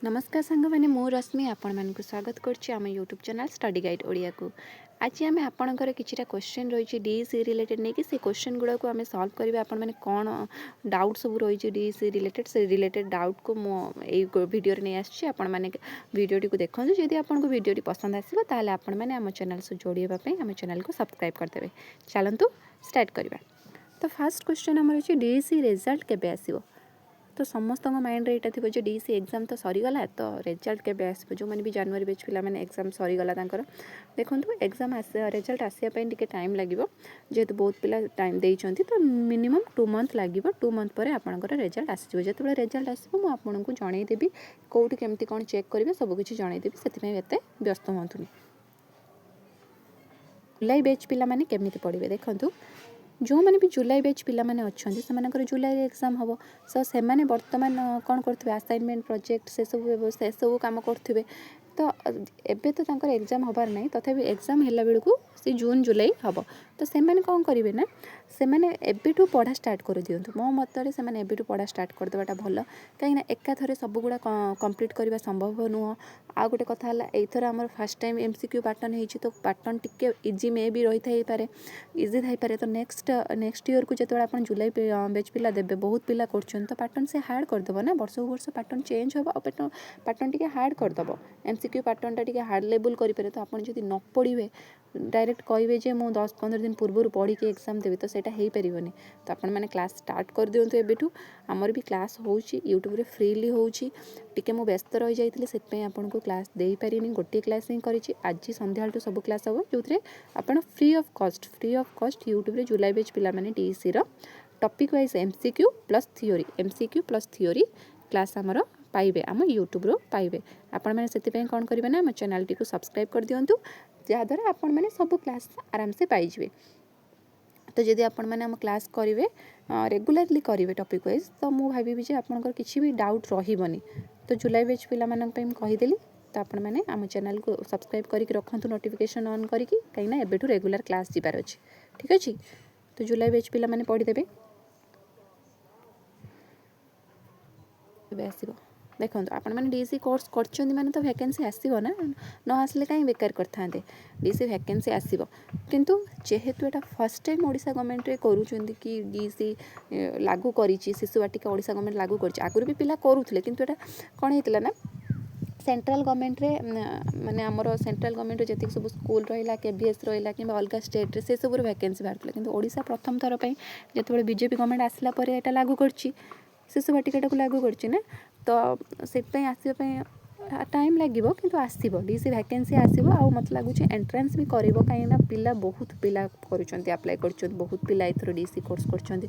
नमस्कार सांग मैंने मु रश्मि आपण मानक स्वागत करछि आम YouTube channel study guide Odia को। आज आम आपणकर किछिटा क्वेश्चन रही डीसी रिलेटेड नहीं कि से क्वेश्चन गुड़ा को आम सॉल्व करिवे आपण माने कोन डाउट सब रही डीसी रिलेटेड डाउट को मो वीडियो रे नहीं आछि आपण माने वीडियो को देखो जदि आपन को वीडियो पसंद आसीबो ताले आपण माने आम चैनल से जोड़िबा पई आम चैनल को सब्सक्राइब कर देबे। चलंतु स्टार्ट करबा। तो फर्स्ट क्वेश्चन हमर अछि डीसी रिजल्ट केबे आसीबो। तो समस्त माइंड यहाँ थी डीसी एग्जाम तो सरीगला तो रिजल्ट के आसो जो मैंने भी जनवरी बेच पिला मैंने एग्जाम सरीगला देखो एग्जाम रिजल्ट आसापी टाइम लगे जेहेतु बहुत पिला टाइम देते तो मिनिमम 2 मंथ लगे 2 मंथ पर आपंकर रिजल्ट आसो जो रिजल्ट आसो मुझे जनईदेवी कौटी केमती कौन चेक करेंगे सबकि जनईदेवी से एत व्यस्त हूँ। जुलाई बेच पिला माने केमिति पढ़े देखो जो मैंने भी जुलाई बैच पिला माने अच्छे से जुलाई एग्जाम हम सो से बर्तमान कौन करते असाइनमेंट प्रोजेक्ट से सब काम करते तो एबे तो तांकर एग्जाम हबार नहीं तथापि एग्जाम हैला बेलू सी जून जुलाई हम तो से कौन करेंगे ना से एबेठू पढ़ा स्टार्ट कर दिंतु मो मतरे से एबेठू पढ़ा स्टार्ट करदेवाटा भल कहीं एका थरे सब गुड़ा कंप्लीट करवा संभव नुह। आ गोटे कथा एथर आम फास्ट टाइम एमसीक्यू पैटर्न होती तो पैटर्न टिके इजी मे भी रही थाई पारे इजी थाई पारे तो नेक्स्ट ईयर को जो आप जुलाई बैच पिला देबे बहुत पिला कर तो पैटर्न से हार्ड करदेव ना वर्ष को वर्ष पैटर्न चेंज हम पैटर्न टी हार्ड करदेव एमसीक्यू पैटर्न टा हार्ड लेवल करेंगे तो आपड़ जब न पढ़े डायरेक्ट कहे जे मुझे 10-15 दिन पूर्व पढ़ी के एग्जाम देवी तो सेटा हो पारनि तो आपण मैंने क्लास स्टार्ट कर दिंतु एबेठू आमर भी क्लास हो यूट्यूब रे फ्रीली होची टिके मु व्यस्त रही जाइए से आपको क्लास दे पारिनी गोटे क्लास ही करी आज संध्या सब क्लास हम जो आप फ्री ऑफ कॉस्ट यूट्यूब रे जुलाई बैच पिला माने डीसी रो topic wise MCQ plus theory class आमर पाइबे आम यूट्यूब रो पाइबे आपण मैंने से कौन करेंगे ना आम चैनल टी सब्सक्राइब कर दिंतु जहाँद्वारा आपण मैंने सब क्लास आराम से पाइबे। तो जदि आपण मैंने आम क्लास करेंगे रेगुलारली करेंगे टॉपिक वाइज तो मुझे भावी आपंकर किसी भी डाउट रही तो जुलाई बैच पिला कहीदेली तो आपण मैंने आम चैनल को सब्सक्राइब करके रखु नोटिफिकेशन ऑन करके कहीं एबेठू रेगुलर क्लास जीवार अच्छे ठीक अच्छे। तो जुलाई बैच पिला माने पढ़ीदेवे आसो देखो आपण मैंने डीसी कोर्स कर माने तो वैकेंसी आसो ना न आसले कहीं बेकार करते डीसी वैकेंसी आसो किंतु जेहेतु एटा फर्स्ट टाइम ओडिशा गवर्नमेंट रे करूछंदी कि डीसी लागू करिछि शिशु वाटिका ओडिशा गवर्नमेंट लागू करिछि आगुरी भी पिला करूथिले किंतु एटा कोन हेतिला ना सेंट्रल गवर्नमेंट रे माने हमरो सेंट्रल गवर्नमेंट रे जति सब स्कूल रहिला केबीएस रहिला कि अलग स्टेट रे से सब वैकेंसी बाहरथिला किंतु ओडिशा प्रथम थर पई जेतेबेले बीजेपी गवर्नमेंट आसला परे एटा लागू करछि शिशु वाटिकाटा को लागू करछि ना तो से आसवाई टाइम लगे किंतु आसो डीसी वैकेंसी आसो आ मत लगुच एंट्रेंस भी कर कहीं पिला बहुत पिला अप्लाई कर बहुत पिला एथर डीसी कोर्स कर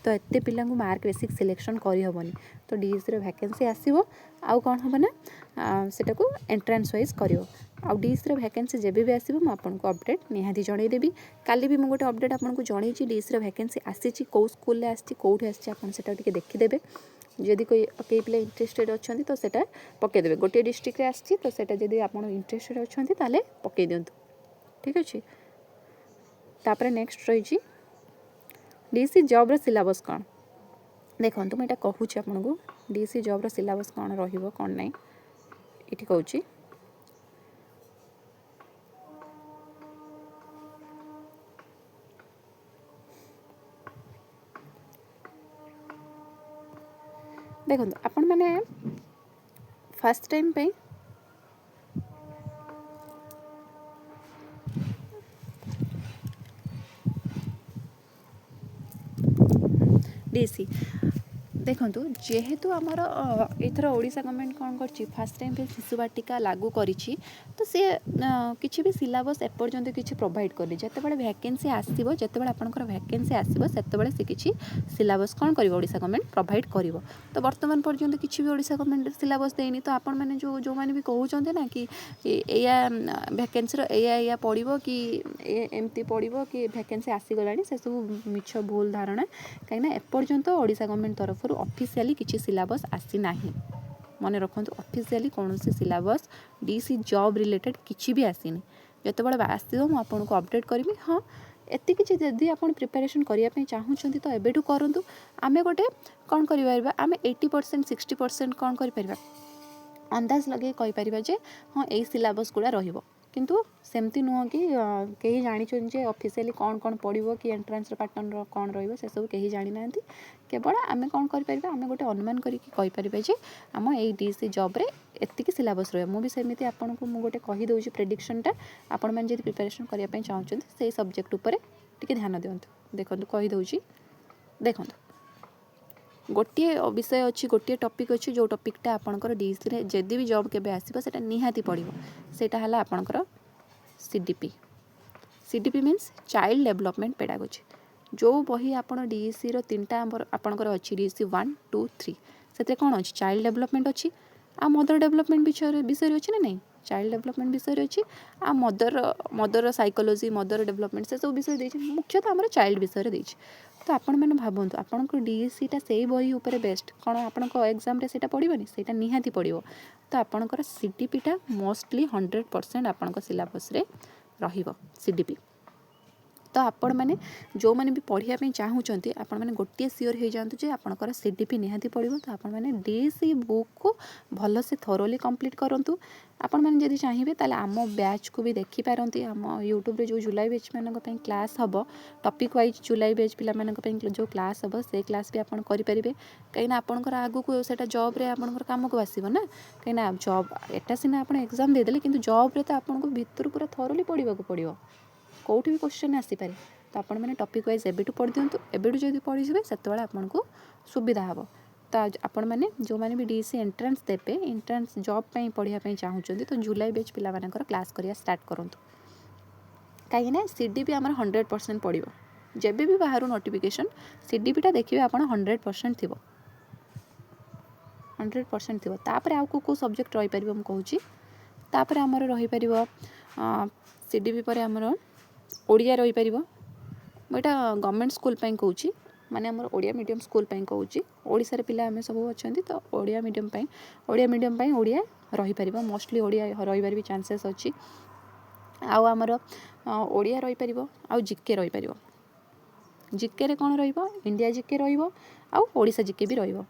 तो एत पिला मार्क बेसिक सिलेक्शन करहबनी तो डीसी वैकेंसी आसो आउ कौन हम ना सेटा को एंट्रेंस वाइज कर आउ डीसी वैकेंसी जब भी आसो मुझे अपडेट निहाती जनईदेवी काली भी मुझे गोटे अपडेट आपको जनईची डीसी वैकेंसी आसी कौ स्कूल आसी कौटी आसटा देखीदे जदि कोई कई पिला इंटरेस्टेड अच्छा तो सेटा पकईदेवे गोटे डिस्ट्रिक्ट रे आसी तो सेटा जदि आप इंटरेस्टेड अच्छा ताले पकई दिंतु ठीक अच्छे। तापर नेक्स्ट रही डीसी जॉब रो सिलेबस कौन देखो मुझे कहूँ आपको डीसी जॉब रो सिलेबस कौन रहिबो कौन नहीं ये कहूँ देखो आपण मैंने फर्स्ट टाइम पे डीसी देखो जेहेतु आमर एथर ओडिशा गवर्नमेंट कौन कर फास्ट टाइम पे शिशु वाटिका लागू करिछि तो सी किसी भी सिलेबस एपर्यंत किसी प्रोवाइड करनी जितेबाला वैकेंसी आसो जितेबाला आपंकर वैकेंसी आसो से किसी सिलेबस कौन कर ओडिशा गवर्नमेंट प्रोवाइड कर तो वर्तमान पर्यंत किसी भी ओडिशा गवर्नमेंट सिलेबस देनी तो आपण मैंने जो मैंने भी कहते ना कि या वैकेंसी या पड़ो कि एमती पड़ो कि वैकेंसी आसीगला से सब मिछ भूल धारणा कहीं एपर्यंत ओडिशा गवर्नमेंट तरफ ऑफिशियली किसी सिलेबस आसी नाही मन रखु ऑफिशियली कौन सी सिलेबस डीसी जॉब रिलेटेड किसी भी आसीनी जितेबाला आसो मुझे अपडेट करी हाँ एति कि जदि आप प्रिपेरेसन करने चाहूँगी तो एबेठू करूँ आमे गोटे कौन कर आम 80% 60% कौन कर अंदाज लगे कहीपर जे हाँ यही सिलेबस गुड़ा रहिबो किंतु सेमती नुह कि कहीं जानी जे ऑफिशियली कौन कौन पड़ो कि एंट्रांस पैटर्न कौन रही से सब कहीं जानी ना केवल आम कौन करें आम गोटे अनुमान करें जे आम यही डीसी जॉब रे एतिकी सिलेबस रही मुझे सेमती आपन को गोटे कहीदे प्रेडिक्शनटा आपण मैंने प्रिपरेशन करने चाहते से सब्जेक्ट उपर टिके ध्यान दिंतु देखो कहीदे देखो गोटे विषय अच्छी गोटे टॉपिक अच्छी जो टॉपिकटा आपंकर डीसी रे जदि भी जॉब केबे आसीबो सेटा निहाती पड़िबो सेटा हला आपंकर CDP means child development pedagogy जो बही आपन डीसी रो तीनटा आपंकर अच्छी डीसी 1 2 3 से कौन अच्छी चाइल्ड डेवलपमेंट अच्छी आ मदर डेवलपमेंट विषय अच्छी ना नहीं चाइल्ड डेवलपमेंट विषय अच्छी आ मदर साइकोलोजी मदर डेवलपमेंट से सब विषय मुख्यतः आम चाइल्ड विषय देछि तो आपण मैंने भावतु आपण डीसीटा से बही उपर बेस्ट कौन आपण एग्जाम रे सेटा पड़ोनी सेटा निहाती पड़ो तो आपणकर सीडीपीटा मोस्टली 100% आपण सिलेबस रे रहिबो सीडीपी तो आपण मैंने जो मैंने भी पढ़ाई चाहूँगी आपण मैंने गोटे सियोर हो जातु जे आपणकर सीडीपी निहाती पड़ो तो आपण मैंने डीसी बुक को भल से थोरोली कंप्लीट करूँ आपण मैंने जदि चाहिए ताले आम बैच को भी देखिपारती आम यूट्यूब रे जो जुलाई बैच मान क्लास हम टॉपिक वाइज जुलाई बैच पे जो क्लास हम से क्लास भी आप करेंगे कहीं आपंकर आगु को सेटा जॉब रे आपंकर काम को आसो ना कहीं जॉब एटा सिना आप एग्जाम देदेले कि जॉब रे तो आपको भितर पूरा थोरोली पढ़ा पड़ो कौटी भी क्वेश्चन आसीपे तो आपण मैंने टॉपिक वाइज एबेटू पढ़ दिंतु एबेटू जब पढ़ी से आपको सुविधा हम तो आपण मैंने जो मैंने भी डीसी एंट्रेंस देते एंट्रेंस जॉब पे पढ़ाई चाहूँगी तो जुलाई बैच पिलामानकर क्लास करिया स्टार्ट करूँ कहीं सीडीपी आम 100% पड़ो जब भी बाहर नोटिफिकेशन सीडीपीटा देखिए आप 100% थी 100% थी तापर आउ को सब्जेक्ट रही पार मुझे तापर आमर रही पार सीडीपी पर आमर ओडिया रही पार मुझा गवर्नमेंट स्कूल पे कहूँ माने आमर ओडिया मीडियम स्कूल पे कहूँ ओडिशा रे पिला आमे सब अच्छा तो ओडिया मीडियम ओडिया रही पार मोस्टली ओडिया रही चांसेस अच्छी आउ आमर ओडिया रही पार आउ जीके रही पार जीके रे कौन रहिबो इंडिया जीके रहिबो आउ ओडिशा जीके भी रहिबो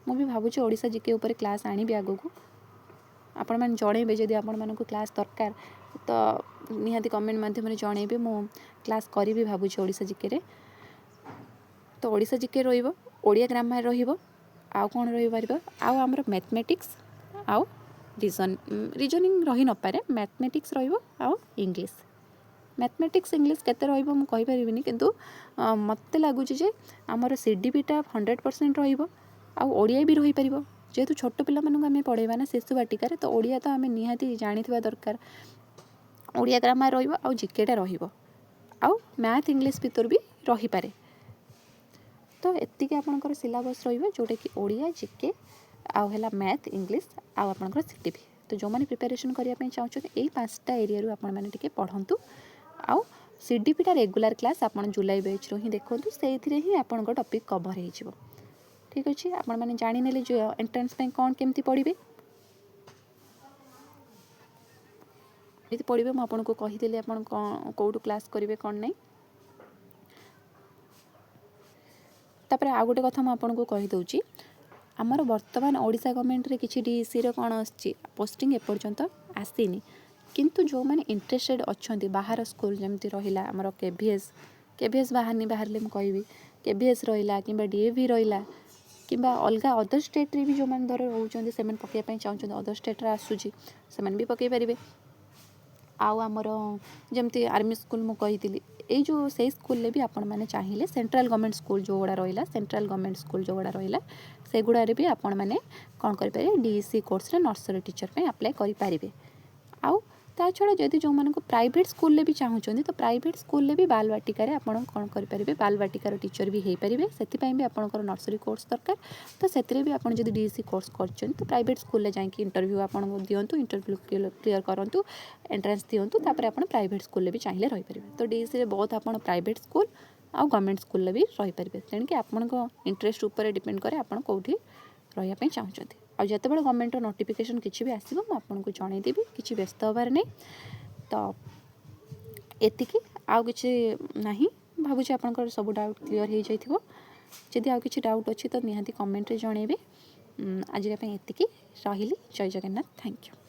मुझे भावुँ ओडिशा जीके ऊपर क्लास आनी आगु को आपण मैंने जणेबे जदि आपण मानक क्लास दरकार तो निहाती कमेंट माध्यम जणेबे मो क्लास करी भावुँ ओडिशा जीके रे तो ओडिशा जीके रहिबो ओडिया ग्रामर रहिबो आउ कौन रही पार आउ आमर मैथमेटिक्स आउ रीजनिंग रही न पारे मैथमेटिक्स रहिबो आउ इंग्लिश मैथमेटिक्स इंग्लिश केते रहिबो मु कहि परिबिनी किंतु मते लागुची जे आमर सीडीपीटा 100% रहिबो आउ ओडिया भी रही पारिबो जेहेतु छोट पिला मानक आमे पढ़ेबा ना शिशु बाटिका तो ओडिया तो आमे निहाती जानिथिबा दरकार ओडिया ग्रामर रहिबो आउ जीकेटा रहिबो आउ मैथ इंग्लिश भीतर भी रही पारे तो एतिक आपनकर सिलेबस रहिबो जोटा कि ओडिया जीके आउ हैला मैथ इंग्लिश आउ आपनकर सीडीपी तो जो माने प्रिपरेशन करिया पे चाहछो एई पांचटा एरिया रु आपन माने टिके पढंतु आउ सीडीपीटा रेगुलर क्लास आपन जुलाई बैच रो ही देखंतु सेइथिरे ही आपनकर टॉपिक कवर हे जिवो ठीक अछि आपन माने जानि नेले जो एंट्रेंस पे कोन केमती पढिबे यदि पढिबे म आपन को कहि देले आपन कोउटु क्लास करिवे कोन नै तापर आ गोटे कथा म आपन को कहि दउची आमर वर्तमान ओडिशा गवर्नमेंट रे किछि डीसी रो कोन आछि पोस्टिंग ए पर्यंत आसीनी किंतु जो माने इंटरेस्टेड अछंती बाहर स्कूल जेमती रहिला आमर केवीएस बाहरनी बाहरले म कहबी केवीएस रहिला किबा डीएवी रहिला किबा अलगा अदर स्टेट रे भी जो मान दर रहउचंदी सेमन पके पई चाहउचंदी अदर स्टेट रा आसुची सेमन भी पके परिबे आउ आमर जमती आर्मी स्कूल मु कहितिली ए जो से स्कूल ले भी आपण माने चाहिए सेंट्रल गवर्नमेंट स्कूल जो गुड़ा रहिला सेंट्रल गवर्नमेंट स्कूल जो गुड़ा रहिला से गुड़ा रे भी आपण माने कोन करि पारे डीसी कोर्स रे नर्सरी टीचर पे अप्लाई करि पारिबे आउ ता छड़ा जदि जो मानको प्राइवेट स्कूल ले भी चाहउचंदी तो प्राइवेट स्कूल ले भी बाल वाटिका रे आपण कोन करि पारिबे बाल वाटिका रो टीचर भी हे पारिबे सेति पई भी आपणकर नर्सरी कोर्स दरकार तो सेतिरे भी आपण जदि डीसी कोर्स करचन तो प्राइवेट स्कूल ले जाई कि इंटरव्यू आपण दियंतु इंटरव्यू क्लियर करंतु एंट्रेंस दियंतु तापर आपण प्राइवेट स्कूल ले भी चाहिए रहि पारिबे तो डीसी रे बहुत आपण प्राइवेट स्कूल आउ गवर्नमेंट स्कूल ले भी रहि पारिबे तेन कि आपणको इंटरेस्ट ऊपर डिपेंड करे आपण कोठी रहिया पई चाहउचंती आ जते बेले गवर्नमेंट रो नोटिफिकेशन किछि भी आसीबो म आपनको जणै देबी किछि व्यस्त होबार नै तो एतिकी आउ किछि नाही भाबुछि आपनकर सब डाउट क्लियर हो जाइथिबो जदि आउ किछि डाउट अछि तो निहाती कमेंट रे जणैबे ଆଜିକା ପାଇଁ ଏତିକି ରହିଲି। ଜୟ ଜଗନ୍ନାଥ, ଥ୍ୟାଙ୍କ ୟୁ।